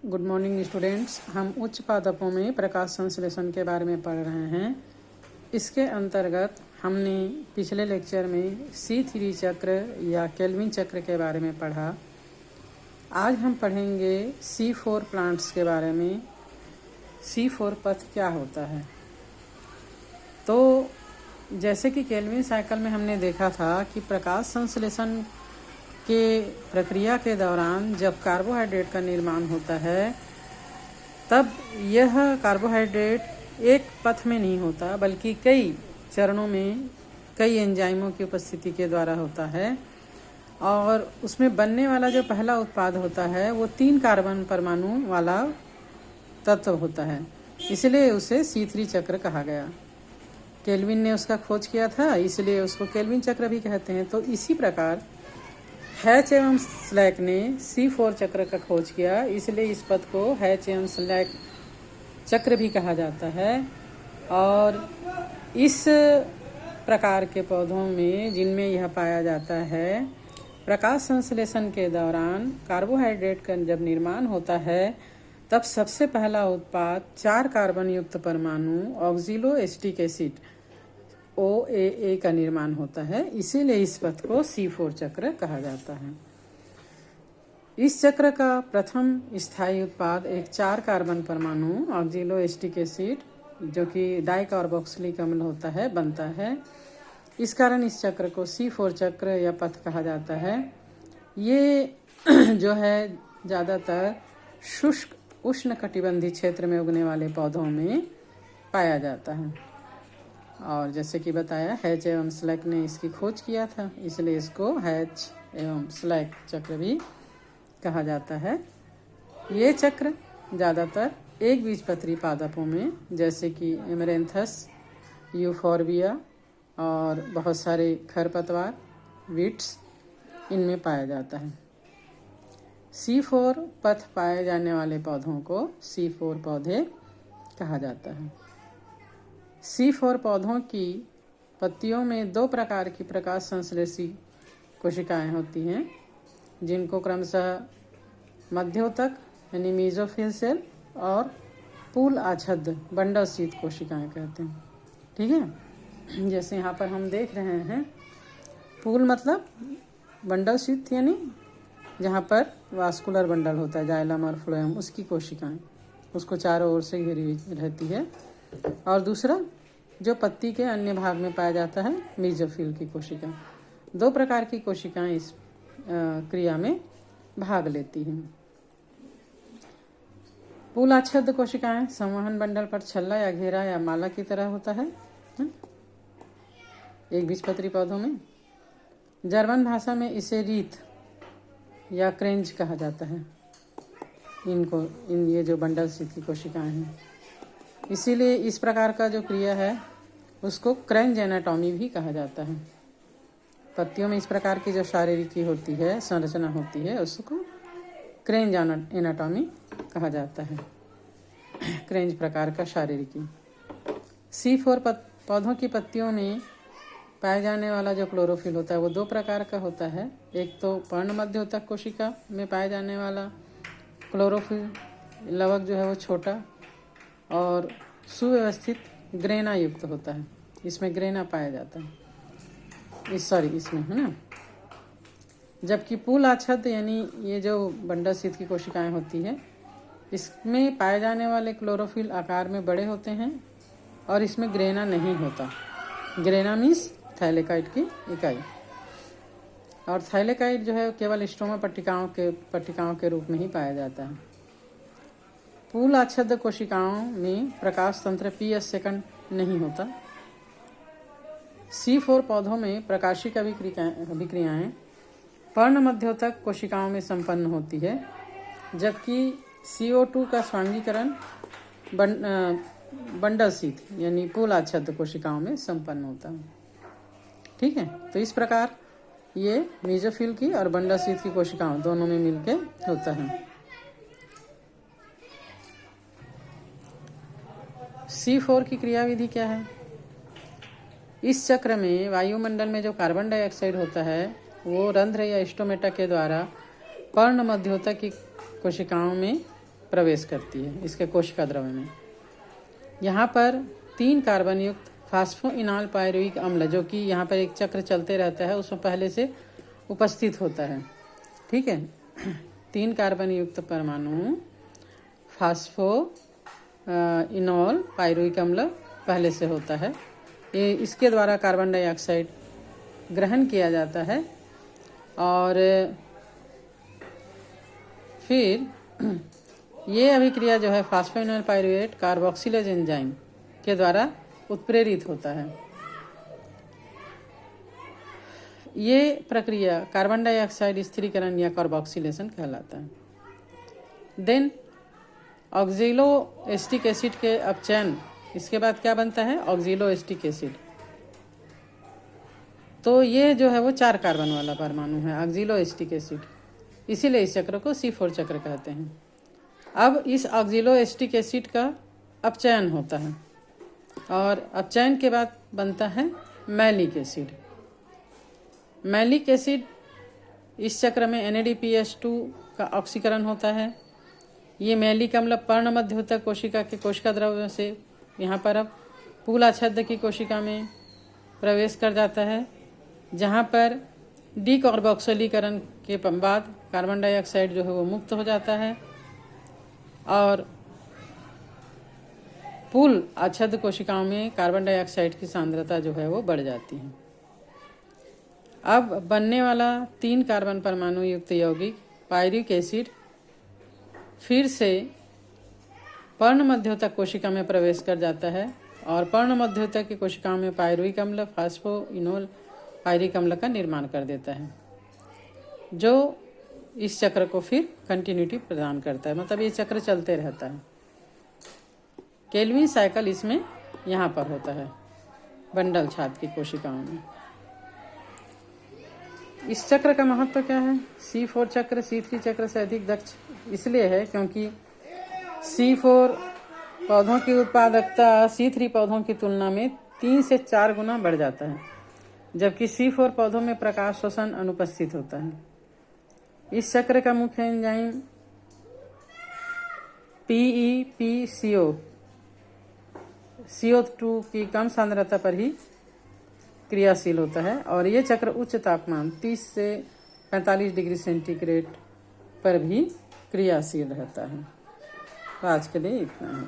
Good morning students. हम उच्च पादपों में प्रकाश संश्लेषण के बारे में पढ़ रहे हैं। इसके अंतर्गत हमने पिछले लेक्चर में C3 चक्र या केल्विन चक्र के बारे में पढ़ा। आज हम पढ़ेंगे C4 प्लांट्स के बारे में। C4 पथ क्या होता है? तो जैसे कि केल्विन साइकिल में हमने देखा था कि प्रकाश संश्लेषण के प्रक्रिया के दौरान जब कार्बोहाइड्रेट का निर्माण होता है तब यह कार्बोहाइड्रेट एक पथ में नहीं होता बल्कि कई चरणों में कई एंजाइमों की उपस्थिति के द्वारा होता है। और उसमें बनने वाला जो पहला उत्पाद होता है वो 3 कार्बन परमाणु वाला तत्व होता है, इसलिए उसे C3 चक्र कहा गया। केल्विन ने उसका खोज किया था, इसलिए उसको केल्विन चक्र भी कहते हैं। तो इसी प्रकार हैच एवं स्लैक ने C4 चक्र का खोज किया, इसलिए इस पथ को हैच एवं स्लैक चक्र भी कहा जाता है। और इस प्रकार के पौधों में जिनमें यह पाया जाता है, प्रकाश संश्लेषण के दौरान कार्बोहाइड्रेट का जब निर्माण होता है तब सबसे पहला उत्पाद 4 कार्बन युक्त परमाणु ऑक्सिलो एसिटिक एसिड OAA का निर्माण होता है, इसीलिए इस पथ को C4 चक्र कहा जाता है। इस चक्र का प्रथम स्थायी उत्पाद एक 4 कार्बन परमाणु ऑक्सिलो एसिटिक एसिड जो कि डाइकार्बोक्सिलिक अम्ल होता है बनता है। इस कारण इस चक्र को C4 चक्र या पथ कहा जाता है। ये जो है ज़्यादातर शुष्क उष्णकटिबंधीय क्षेत्र में उगने वाले पौधों में पाया जाता है। और जैसे कि बताया हैच एवं स्लैक ने इसकी खोज किया था, इसलिए इसको हैच एवं स्लैक चक्र भी कहा जाता है। ये चक्र ज़्यादातर एक बीजपत्री पादपों में जैसे कि एमरेंथस, यूफोर्बिया और बहुत सारे खरपतवार, वीट्स, इनमें पाया जाता है। C4 पथ पाए जाने वाले पौधों को C4 पौधे कहा जाता है। C4 पौधों की पत्तियों में 2 प्रकार की प्रकाश संश्लेषी कोशिकाएं होती हैं, जिनको क्रमशः मध्योतक यानी मेसोफिल सेल और पूल आच्छादित बंडल शीत कोशिकाएं कहते हैं। ठीक है, जैसे यहाँ पर हम देख रहे हैं, पूल मतलब बंडल शीत यानी जहाँ पर वास्कुलर बंडल होता है, जाइलम और फ्लोएम, उसकी कोशिकाएं उसको चारों ओर से घिरी हुई रहती है। और दूसरा जो पत्ती के अन्य भाग में पाया जाता है, मेसोफिल की कोशिका। 2 प्रकार की कोशिकाएं इस क्रिया में भाग लेती हैं। पूल आच्छादित कोशिकाएं संवहन बंडल पर छल्ला या घेरा या माला की तरह होता है एक बीजपत्री पौधों में। जर्मन भाषा में इसे रीथ या क्रेंज कहा जाता है ये जो बंडल शीत की कोशिकाएं हैं। इसीलिए इस प्रकार का जो क्रिया है उसको क्रेंज एनाटॉमी भी कहा जाता है। पत्तियों में इस प्रकार की जो शारीरिकी होती है, संरचना होती है, उसको क्रेंज एनाटॉमी कहा जाता है। क्रेंज प्रकार का शारीरिकी। C4 पौधों की पत्तियों में पाए जाने वाला जो क्लोरोफिल होता है वो 2 प्रकार का होता है। एक तो पर्ण मध्योतक कोशिका में पाए जाने वाला क्लोरोफिल लवक जो है वो छोटा और सुव्यवस्थित ग्रेना युक्त होता है, इसमें ग्रेना पाया जाता है इसमें है ना। जबकि पूल आच्छादित यानी ये जो बंडल शीत की कोशिकाएं होती है, इसमें पाए जाने वाले क्लोरोफिल आकार में बड़े होते हैं और इसमें ग्रेना नहीं होता। ग्रेना मीन्स थाइलेकाइड की इकाई, और थाइलेकाइड जो है केवल स्ट्रोमा पट्टिकाओं के रूप में ही पाया जाता है। पूल आच्छादित कोशिकाओं में प्रकाश तंत्र PS सेकंड नहीं होता। C4 पौधों में प्रकाशिक अभिक्रियाएं पर्ण मध्योतक कोशिकाओं में संपन्न होती है, जबकि CO2 का स्वांगीकरण बंडल शीत यानी पूल आच्छादित कोशिकाओं में संपन्न होता है। ठीक है, तो इस प्रकार ये मेसोफिल की और बंडल शीत की कोशिकाओं दोनों में मिलके होता है। C4 की क्रियाविधि क्या है? इस चक्र में वायुमंडल में जो कार्बन डाइऑक्साइड होता है वो रंध्र या स्टोमेटा के द्वारा पर्ण मध्योतक की कोशिकाओं में प्रवेश करती है इसके कोशिका द्रव्य में। यहाँ पर 3 कार्बन युक्त फास्फोइनॉल पायरुविक अम्ल, जो कि यहाँ पर एक चक्र चलते रहता है, उसमें पहले से उपस्थित होता है। ठीक है, 3 कार्बन युक्त परमाणु फास्फोइनॉल पायरुविक अम्ल पहले से होता है। ये इसके द्वारा कार्बन डाइऑक्साइड ग्रहण किया जाता है और फिर ये अभिक्रिया जो है फास्फोइनॉल पायरुवेट कार्बोक्सिलेज एंजाइम के द्वारा उत्प्रेरित होता है। ये प्रक्रिया कार्बन डाइऑक्साइड स्थिरीकरण या कार्बोक्सिलेशन कहलाता है। देन ऑक्सिलो एस्टिक एसिड के अपचयन, इसके बाद क्या बनता है? Oxalo acetic acid. तो ये जो है वो 4 कार्बन वाला परमाणु है, ऑक्सिलो एस्टिक एसिड, इसीलिए इस चक्र को C4 चक्र कहते हैं। अब इस ऑक्सिलो एस्टिक एसिड का अपचयन होता है और अपचयन के बाद बनता है मैलिक एसिड। मैलिक एसिड इस चक्र में NADPH2 का ऑक्सीकरण होता है। ये मैलिक अम्ल पर्ण मध्यवर्ती कोशिका के कोशिका द्रव्य से यहाँ पर अब पूलाछद्म की कोशिका में प्रवेश कर जाता है, जहाँ पर डीकार्बोक्सिलीकरण के बाद कार्बन डाइऑक्साइड जो है वो मुक्त हो जाता है और पूल आच्छादित कोशिकाओं में कार्बन डाइऑक्साइड की सांद्रता जो है वो बढ़ जाती है। अब बनने वाला 3 कार्बन परमाणु युक्त यौगिक पायरिक एसिड फिर से पर्ण मध्यवर्ती कोशिका में प्रवेश कर जाता है और पर्ण मध्यवर्ती की कोशिकाओं में पायरुविक अम्ल फास्फोइनोल पायरिक अम्ल का निर्माण कर देता है, जो इस चक्र को फिर कंटिन्यूटी प्रदान करता है। मतलब ये चक्र चलते रहता है। केल्विन साइकिल इसमें यहाँ पर होता है बंडल छाद की कोशिकाओं में। इस चक्र का महत्व क्या है? C4 चक्र C3 चक्र से अधिक दक्ष इसलिए है क्योंकि C4 पौधों की उत्पादकता C3 पौधों की तुलना में 3 से 4 गुना बढ़ जाता है, जबकि C4 पौधों में प्रकाश शोषण अनुपस्थित होता है। इस चक्र का मुख्य एंजाइम PEPCO CO2 की कम सांद्रता पर ही क्रियाशील होता है और ये चक्र उच्च तापमान 30 से 45 डिग्री सेंटीग्रेड पर भी क्रियाशील रहता है। तो आज के लिए इतना है।